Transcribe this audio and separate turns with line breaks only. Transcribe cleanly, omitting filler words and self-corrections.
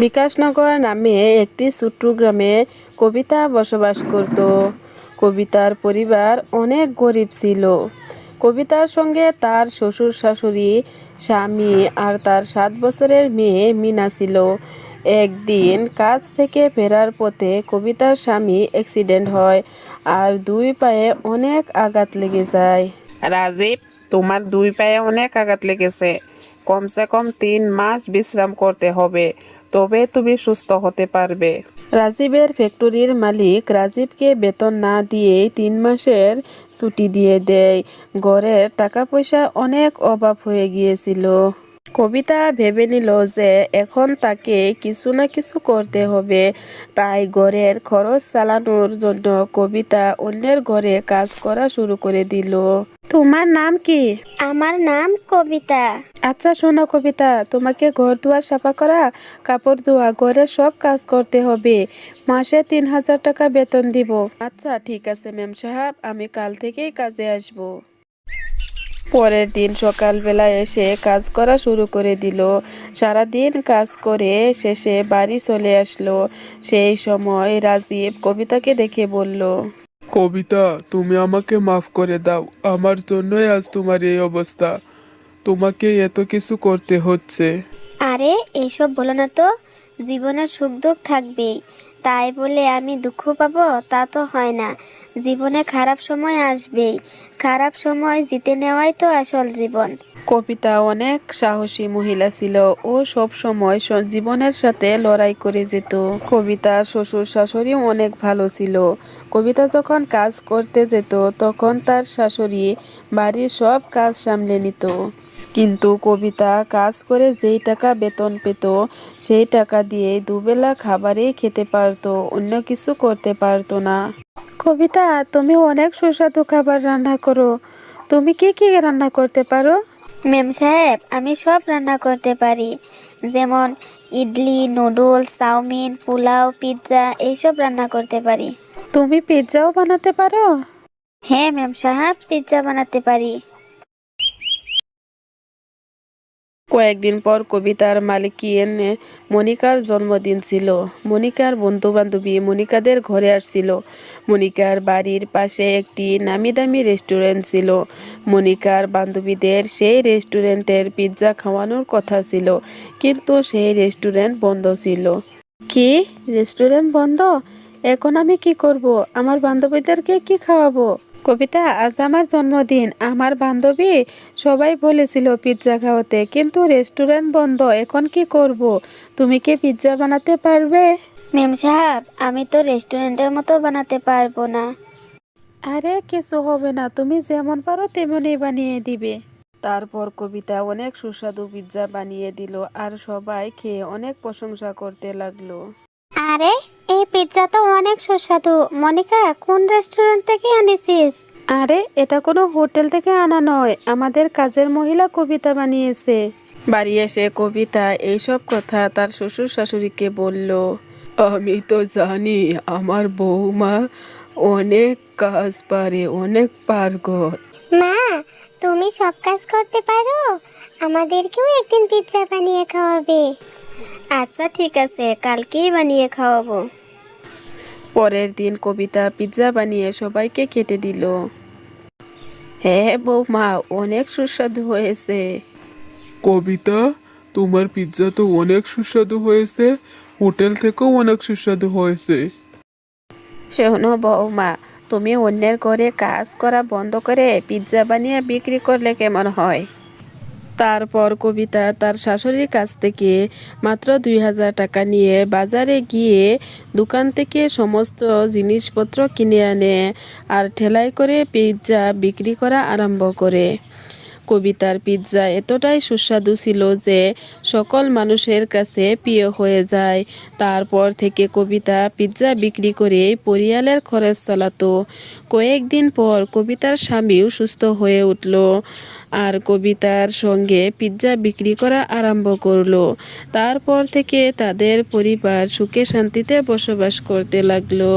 বিকাশনগর নামে একটি ছোট্ট গ্রামে কবিতা বসবাস করত। কবিতার পরিবার অনেক গরিব ছিল। কবিতার সঙ্গে তার শ্বশুর শাশুড়ি, স্বামী আর তার 7 বছরের মেয়ে মিনা ছিল। একদিন কাজ থেকে ফেরার পথে কবিতার স্বামী অ্যাক্সিডেন্ট হয় আর 2 পায়ে অনেক আঘাত লেগে যায়।
রাজীব, তোমার 2 পায়ে অনেক আঘাত লেগেছে। কমসে কম 3 মাস বিশ্রাম করতে হবে, তবে তুমি সুস্থ হতে পারবে।
রাজীবের ফ্যাক্টরির মালিক রাজীবকে বেতন না দিয়েই 3 মাসের ছুটি দিয়ে দেয়। ঘরের টাকা পয়সা অনেক অভাব হয়ে গিয়েছিল। কবিতা ভেবে নিল যে এখন তাকে কিছু না কিছু করতে হবে। তাই ঘরের খরচ চালানোর জন্য কবিতা অন্যের ঘরে কাজ করা শুরু করে দিল। তোমার নাম কি?
আমার নাম কবিতা।
আচ্ছা শোনো কবিতা, তোমাকে ঘর দুয়ার সাফা করা, কাপড় ধোয়া, ঘরের সব কাজ করতে হবে। মাসে 3,000 টাকা বেতন দিব। আচ্ছা ঠিক আছে ম্যাম সাহেব, আমি কাল থেকেই কাজে আসব। পরের দিন সকালবেলা এসে কাজ করা শুরু করে দিল। সারাদিন কাজ করে শেষে বাড়ি চলে আসলো। সেই সময় রাজীব কবিতাকে দেখে বলল,
কবিতা, তুমি আমাকে মাফ করে দাও। আমার জন্যই আজ তোমার এই অবস্থা। তোমাকে এত কিছু করতে হচ্ছে।
আরে এইসব বলো না তো, জীবনে সুখ দুঃখ থাকবেই, তাই বলে আমি দুঃখ পাবো তা তো হয় না। জীবনে খারাপ সময় আসবেই, খারাপ সময় জিতে নেওয়াই তো আসল জীবন।
কবিতা অনেক সাহসী মহিলা ছিল। ও সব সময় জীবনের সাথে লড়াই করে যেত। কবিতার শ্বশুর শাশুড়ি অনেক ভালো ছিল। কবিতা যখন কাজ করতে যেত তখন তার শাশুড়ি বাড়ির সব কাজ সামলে নিত। কিন্তু কবিতা কাজ করে যেই টাকা বেতন পেত সেই টাকা দিয়ে দুবেলা খাবারই খেতে পারতো, অন্য কিছু করতে পারতো না। কবিতা, তুমি অনেক সুস্বাদু খাবার রান্না করো। তুমি কি কি রান্না করতে পারো?
ম্যাম সাহেব, আমি সব রান্না করতে পারি, যেমন idli, noodles, chow mein, pulao, pizza এইসব রান্না করতে পারি।
তুমি পিৎজাও বানাতে পারো?
হ্যাঁ ম্যাম সাহেব, পিৎজা বানাতে পারি।
কয়েকদিন পর কবিতার মালিকিন মনিকার জন্মদিন ছিল। মনিকার বন্ধু বান্ধবী মনিকাদের ঘরে আসছিল। মনিকার বাড়ির পাশে একটি নামি দামি রেস্টুরেন্ট ছিল। মনিকার বান্ধবীদের সেই রেস্টুরেন্টের পিৎজা খাওয়ানোর কথা ছিল, কিন্তু সেই রেস্টুরেন্ট বন্ধ ছিল। কি, রেস্টুরেন্ট বন্ধ? এখন আমি কি করব? আমার বান্ধবীদেরকে কি খাওয়াবো? কবিতা, আজ আমার জন্মদিন। আমার বান্ধবী সবাই বলেছিল পিৎজা খাওয়াতে, কিন্তু রেস্টুরেন্ট বন্ধ। এখন কি করব? তুমি কি পিৎজা বানাতে পারবে?
ম্যাম সাহেব, আমি তো রেস্টুরেন্টের মতো বানাতে পারবো না।
আরে কিছু হবে না, তুমি যেমন পারো তেমনই বানিয়ে দিবে। তারপর কবিতা অনেক সুস্বাদু পিৎজা বানিয়ে দিল আর সবাই খেয়ে অনেক প্রশংসা করতে লাগলো।
আরে এই পিৎজা তো অনেক সুস্বাদু। মনিকা, কোন রেস্টুরেন্ট থেকে আনিছিস?
আরে এটা কোনো হোটেল থেকে আনা নয়, আমাদের কাজের মহিলা কবিতা বানিয়েছে। বাড়ি এসে কবিতা এইসব কথা তার শ্বশুর শাশুড়িকে বলল। আমি তো জানি আমার বৌমা অনেক কাজ পারে, অনেক পারগত।
মা, তুমি সব কাজ করতে পারো? আমাদেরকেও একদিন পিৎজা বানিয়ে খাওয়াবে।
আচ্ছা ঠিক আছে, কালকেই বানিয়ে খাওয়াবো।
পরের দিন কবিতা পিৎজা বানিয়ে সবাইকে খেতে দিল। হ্যাঁ বৌমা, অনেক সুস্বাদু হয়েছে।
কবিতা, তোমার পিৎজা তো অনেক সুস্বাদু হয়েছে। হোটেল থেকেও অনেক সুস্বাদু হয়েছে।
শোনো বৌমা, তুমি অন্যের ঘরে কাজ করা বন্ধ করে পিৎজা বানিয়ে বিক্রি করলে কেমন হয়? তারপর কবিতা তার শাশুড়ির কাছ থেকে মাত্র 2,000 টাকা নিয়ে বাজারে গিয়ে দোকান থেকে সমস্ত জিনিসপত্র কিনে আনে আর ঠেলায় করে পিৎজা বিক্রি করা আরম্ভ করে। কবিতার পিৎজা এতটাই সুস্বাদু ছিল যে সকল মানুষের কাছে প্রিয় হয়ে যায়। তারপর থেকে কবিতা পিৎজা বিক্রি করে পরিবারের খরচ চালাতো। কয়েকদিন পর কবিতার স্বামীও সুস্থ হয়ে উঠল আর কবিতার সঙ্গে পিৎজা বিক্রি করা আরম্ভ করলো। তারপর থেকে তাদের পরিবার সুখে শান্তিতে বসবাস করতে লাগলো।